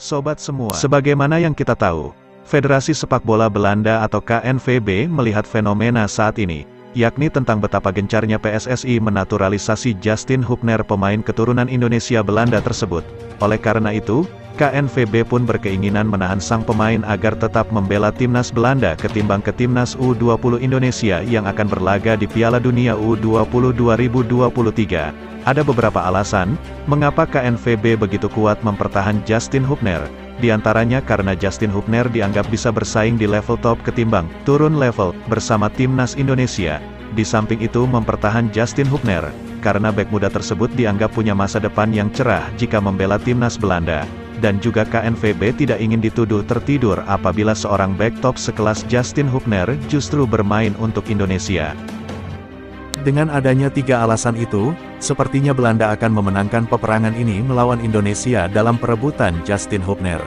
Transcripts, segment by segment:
Sobat semua, sebagaimana yang kita tahu, Federasi Sepak Bola Belanda atau KNVB melihat fenomena saat ini, yakni tentang betapa gencarnya PSSI menaturalisasi Justin Hubner pemain keturunan Indonesia Belanda tersebut. Oleh karena itu, KNVB pun berkeinginan menahan sang pemain agar tetap membela timnas Belanda ketimbang ke timnas U20 Indonesia yang akan berlaga di Piala Dunia U20 2023. Ada beberapa alasan, mengapa KNVB begitu kuat mempertahan Justin Hubner. Di antaranya karena Justin Hubner dianggap bisa bersaing di level top ketimbang turun level bersama timnas Indonesia. Di samping itu mempertahan Justin Hubner, karena bek muda tersebut dianggap punya masa depan yang cerah jika membela timnas Belanda. Dan juga KNVB tidak ingin dituduh tertidur apabila seorang bek top sekelas Justin Hubner justru bermain untuk Indonesia. Dengan adanya 3 alasan itu, sepertinya Belanda akan memenangkan peperangan ini melawan Indonesia dalam perebutan Justin Hubner.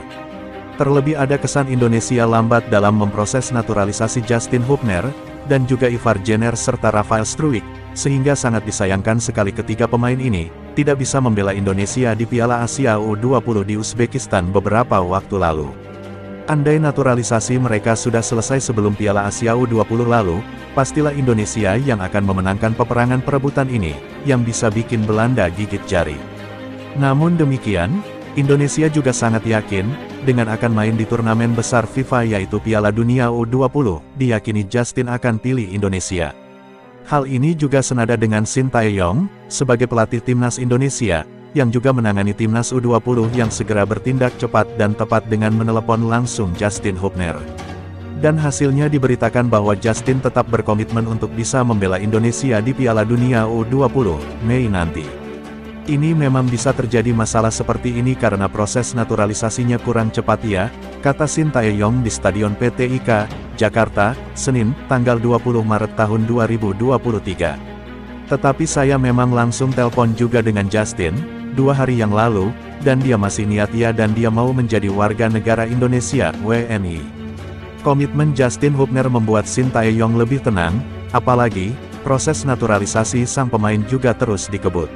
Terlebih ada kesan Indonesia lambat dalam memproses naturalisasi Justin Hubner, dan juga Ivar Jenner serta Rafael Struijk, sehingga sangat disayangkan sekali ketiga pemain ini tidak bisa membela Indonesia di Piala Asia U20 di Uzbekistan beberapa waktu lalu. Andai naturalisasi mereka sudah selesai sebelum Piala Asia U20 lalu, pastilah Indonesia yang akan memenangkan peperangan perebutan ini, yang bisa bikin Belanda gigit jari. Namun demikian, Indonesia juga sangat yakin, dengan akan main di turnamen besar FIFA yaitu Piala Dunia U20, diyakini Justin akan pilih Indonesia. Hal ini juga senada dengan Shin Tae-yong, sebagai pelatih timnas Indonesia, yang juga menangani timnas U20 yang segera bertindak cepat dan tepat dengan menelepon langsung Justin Hubner. Dan hasilnya diberitakan bahwa Justin tetap berkomitmen untuk bisa membela Indonesia di Piala Dunia U20, Mei nanti. Ini memang bisa terjadi masalah seperti ini karena proses naturalisasinya kurang cepat ya, kata Shin Tae-yong di Stadion PT IKA, Jakarta, Senin, tanggal 20 Maret tahun 2023. Tetapi saya memang langsung telpon juga dengan Justin, 2 hari yang lalu, dan dia masih niat ya dan dia mau menjadi warga negara Indonesia, WNI. Komitmen Justin Hubner membuat Shin Tae-yong lebih tenang, apalagi, proses naturalisasi sang pemain juga terus dikebut.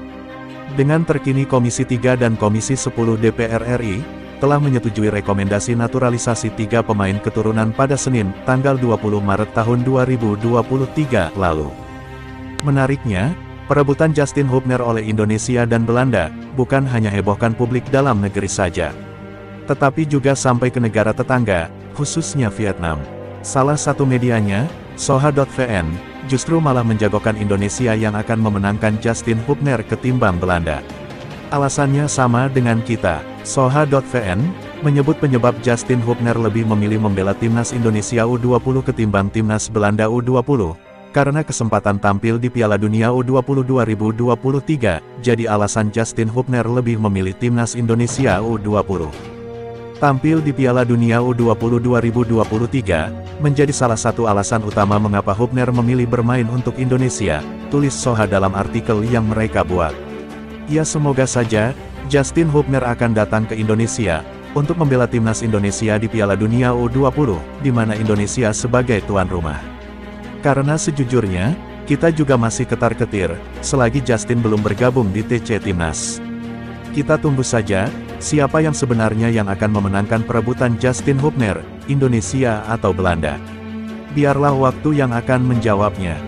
Dengan terkini Komisi 3 dan Komisi 10 DPR RI, telah menyetujui rekomendasi naturalisasi 3 pemain keturunan pada Senin, tanggal 20 Maret tahun 2023 lalu. Menariknya, perebutan Justin Hubner oleh Indonesia dan Belanda, bukan hanya hebohkan publik dalam negeri saja, tetapi juga sampai ke negara tetangga, khususnya Vietnam. Salah satu medianya, Soha.vn, justru malah menjagokan Indonesia yang akan memenangkan Justin Hubner ketimbang Belanda. Alasannya sama dengan kita. Soha.vn menyebut penyebab Justin Hubner lebih memilih membela timnas Indonesia U20 ketimbang timnas Belanda U20, karena kesempatan tampil di Piala Dunia U20 2023, jadi alasan Justin Hubner lebih memilih timnas Indonesia U20. Tampil di Piala Dunia U20 2023, menjadi salah satu alasan utama mengapa Hubner memilih bermain untuk Indonesia, tulis Soha dalam artikel yang mereka buat. Ya semoga saja, Justin Hubner akan datang ke Indonesia, untuk membela timnas Indonesia di Piala Dunia U20, di mana Indonesia sebagai tuan rumah. Karena sejujurnya, kita juga masih ketar-ketir, selagi Justin belum bergabung di TC Timnas. Kita tunggu saja, siapa yang sebenarnya yang akan memenangkan perebutan Justin Hubner, Indonesia atau Belanda. Biarlah waktu yang akan menjawabnya.